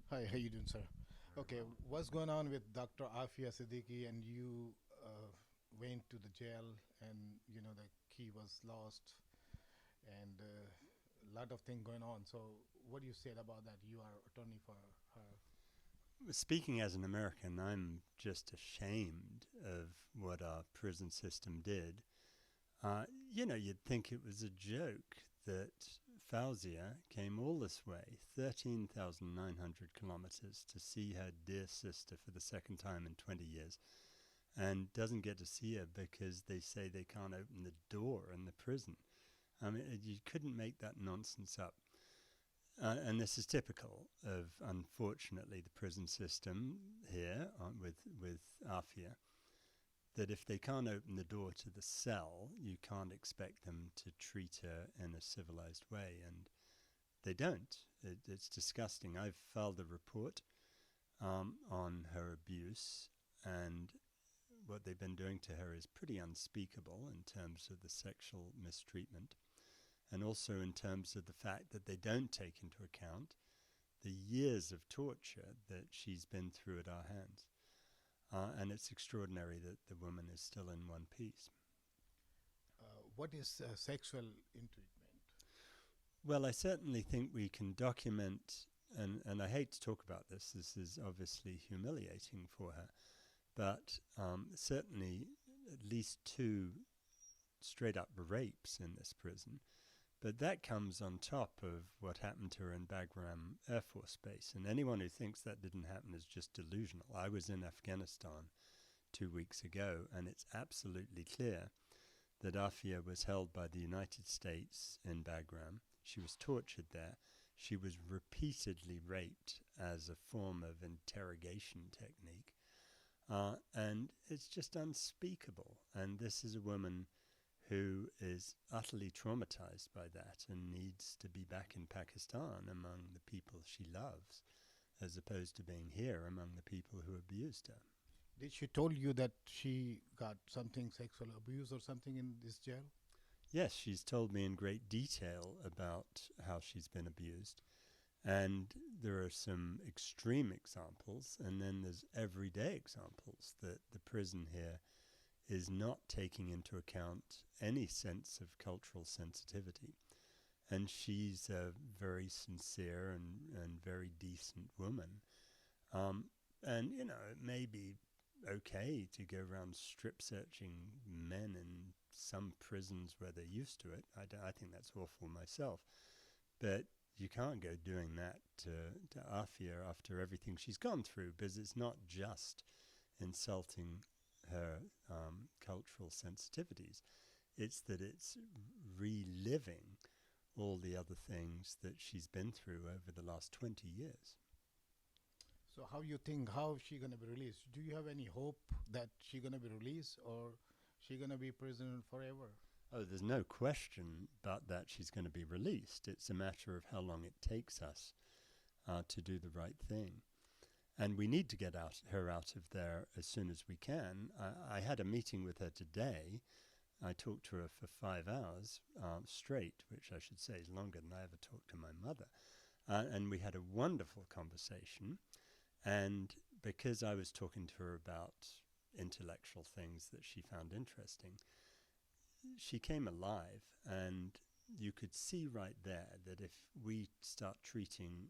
Hi, how you doing, sir? Okay, what's going on with Dr. Afia Siddiqui and you went to the jail and the key was lost and a lot of things going on. So what do you say about that? You are attorney for her. Speaking as an American, I'm just ashamed of what our prison system did. Uh, you'd think it was a joke that Fauzia came all this way, 13,900 kilometers, to see her dear sister for the second time in 20 years, and doesn't get to see her because they say they can't open the door in the prison. I mean, you couldn't make that nonsense up. And this is typical of, unfortunately, the prison system here with Aafia, that if they can't open the door to the cell, you can't expect them to treat her in a civilized way, and they don't. It's disgusting. I've filed a report on her abuse, and what they've been doing to her is pretty unspeakable in terms of the sexual mistreatment, and also in terms of the fact that they don't take into account the years of torture that she's been through at our hands. And it's extraordinary that the woman is still in one piece. What is sexual treatment? Well, I certainly think we can document, and I hate to talk about this, this is obviously humiliating for her, but certainly at least two straight up rapes in this prison. But that comes on top of what happened to her in Bagram Air Force Base. And anyone who thinks that didn't happen is just delusional. I was in Afghanistan 2 weeks ago, and it's absolutely clear that Afia was held by the United States in Bagram. She was tortured there. She was repeatedly raped as a form of interrogation technique. And it's just unspeakable. And this is a woman who is utterly traumatized by that and needs to be back in Pakistan among the people she loves, as opposed to being here among the people who abused her. Did she told you that she got something sexual abuse or something in this jail? Yes, she's told me in great detail about how she's been abused. And there are some extreme examples, and then there's everyday examples that the prison here is not taking into account any sense of cultural sensitivity. And she's a very sincere and very decent woman. And, it may be okay to go around strip searching men in some prisons where they're used to it. I think that's awful myself. But you can't go doing that to Afia after everything she's gone through, because it's not just insulting her cultural sensitivities. It's that it's reliving all the other things that she's been through over the last 20 years. So how you think how she gonna be released? Do you have any hope that she gonna be released or she gonna be prisoner forever? Oh, there's no question but that she's going to be released. It's a matter of how long it takes us to do the right thing. And we need to get her out of there as soon as we can. I had a meeting with her today. I talked to her for 5 hours straight, which I should say is longer than I ever talked to my mother. And we had a wonderful conversation. And because I was talking to her about intellectual things that she found interesting, she came alive, and you could see right there that if we start treating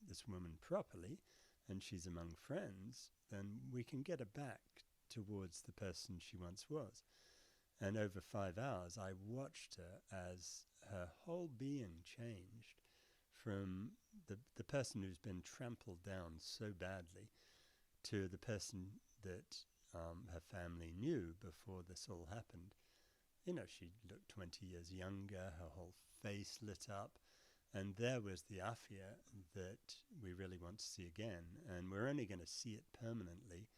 this woman properly and she's among friends, then we can get her back towards the person she once was. And over 5 hours, I watched her as her whole being changed from the person who's been trampled down so badly to the person that her family knew before this all happened. She looked 20 years younger, her whole face lit up, and there was the Afia that we really want to see again. And we're only going to see it permanently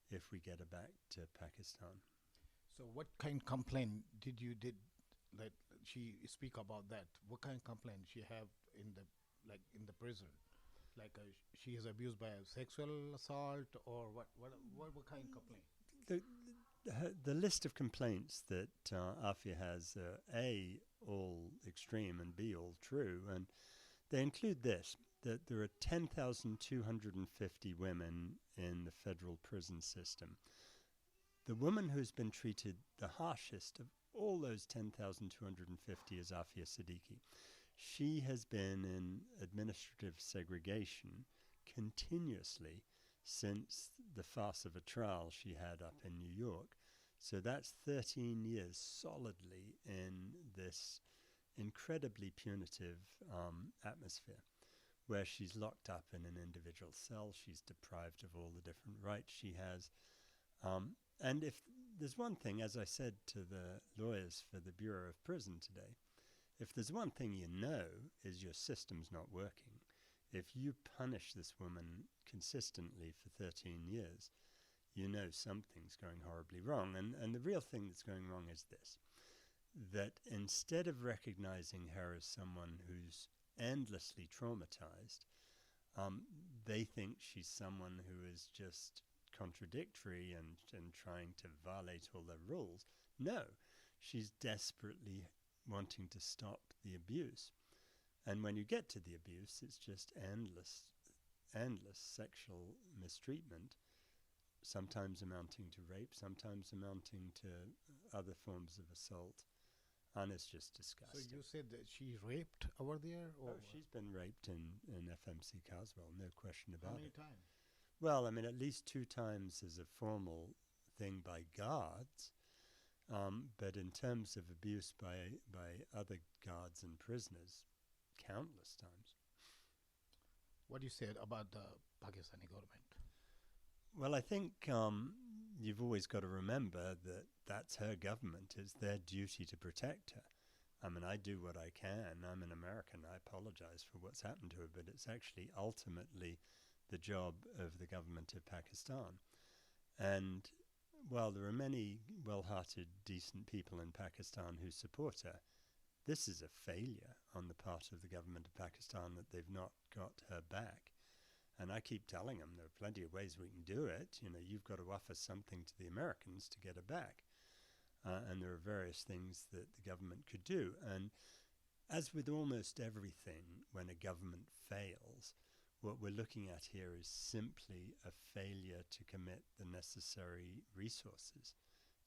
if we get her back to Pakistan. So what kind complaint did that she speak about that? What kind of complaint she have in the in the prison? Like she is abused by a sexual assault or what kind of complaint? The, the list of complaints that Afia has are A, all extreme, and B, all true. And they include this. that there are 10,250 women in the federal prison system. The woman who's been treated the harshest of all those 10,250 is Aafia Siddiqui. She has been in administrative segregation continuously since the farce of a trial she had up in New York. So that's 13 years solidly in this incredibly punitive atmosphere, where she's locked up in an individual cell. She's deprived of all the different rights she has. And if there's one thing, as I said to the lawyers for the Bureau of Prison today, if there's one thing you know is your system's not working. If you punish this woman consistently for 13 years, you know something's going horribly wrong. And the real thing that's going wrong is this, that instead of recognizing her as someone who's endlessly traumatized, they think she's someone who is just contradictory and trying to violate all their rules. No, she's desperately wanting to stop the abuse. And when you get to the abuse, it's just endless sexual mistreatment, sometimes amounting to rape, sometimes amounting to other forms of assault. And it's just disgusting. So you said that she raped over there? Or she's been raped in FMC Caswell, no question about it. How many times? Well, I mean, at least 2 times as a formal thing by guards. But in terms of abuse by other guards and prisoners, countless times. What do you say about the Pakistani government? Well, I think you've always got to remember that that's her government. It's their duty to protect her. I mean, I do what I can. I'm an American. I apologize for what's happened to her, but it's actually ultimately the job of the government of Pakistan. And while there are many well-hearted, decent people in Pakistan who support her, this is a failure on the part of the government of Pakistan that they've not got her back. And I keep telling them there are plenty of ways we can do it. You know, you've got to offer something to the Americans to get her back. And there are various things that the government could do. And as with almost everything, when a government fails, what we're looking at here is simply a failure to commit the necessary resources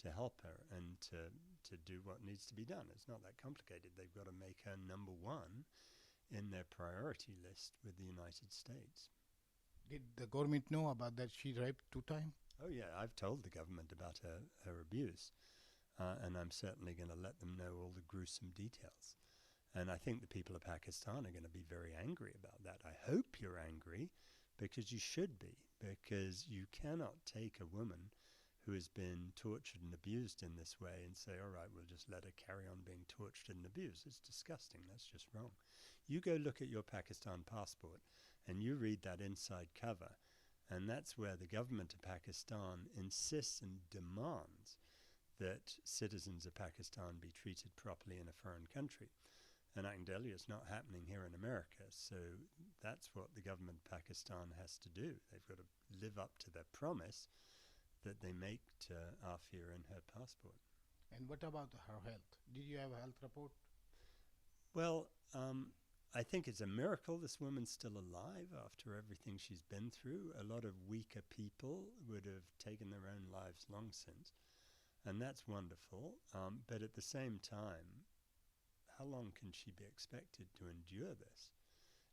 to help her and to do what needs to be done. It's not that complicated. They've got to make her number 1 in their priority list with the United States. Did the government know about that she raped 2 times? Oh yeah, I've told the government about her abuse, and I'm certainly going to let them know all the gruesome details. And I think the people of Pakistan are going to be very angry about that. I hope you're angry, because you should be, because you cannot take a woman who has been tortured and abused in this way and say, all right, we'll just let her carry on being tortured and abused. It's disgusting. That's just wrong. You go look at your Pakistan passport and you read that inside cover, and that's where the government of Pakistan insists and demands that citizens of Pakistan be treated properly in a foreign country. And I can tell you it's not happening here in America. So that's what the government of Pakistan has to do. They've got to live up to their promise that they make to Aafia in her passport. And what about her health? Did you have a health report? Well, I think it's a miracle this woman's still alive after everything she's been through. A lot of weaker people would have taken their own lives long since. And that's wonderful. But at the same time, how long can she be expected to endure this?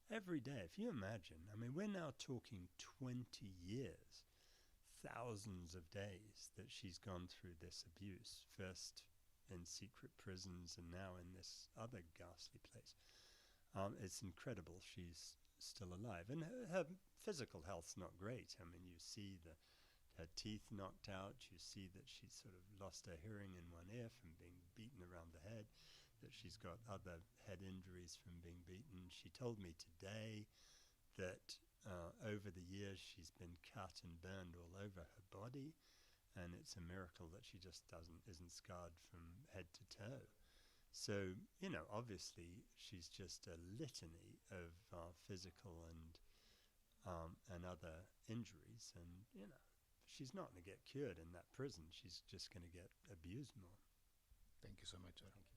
Every day, if you imagine, I mean, we're now talking 20 years, thousands of days that she's gone through this abuse, first in secret prisons and now in this other ghastly place. It's incredible she's still alive. And her physical health's not great. I mean, you see her teeth knocked out. You see that she's sort of lost her hearing in one ear from being beaten around the head, that she's got other head injuries from being beaten. She told me today that over the years she's been cut and burned all over her body, and it's a miracle that she just isn't scarred from head to toe. So, you know, obviously she's just a litany of physical and other injuries, and, you know, she's not going to get cured in that prison. She's just going to get abused more. Thank you so much, sir. Thank you.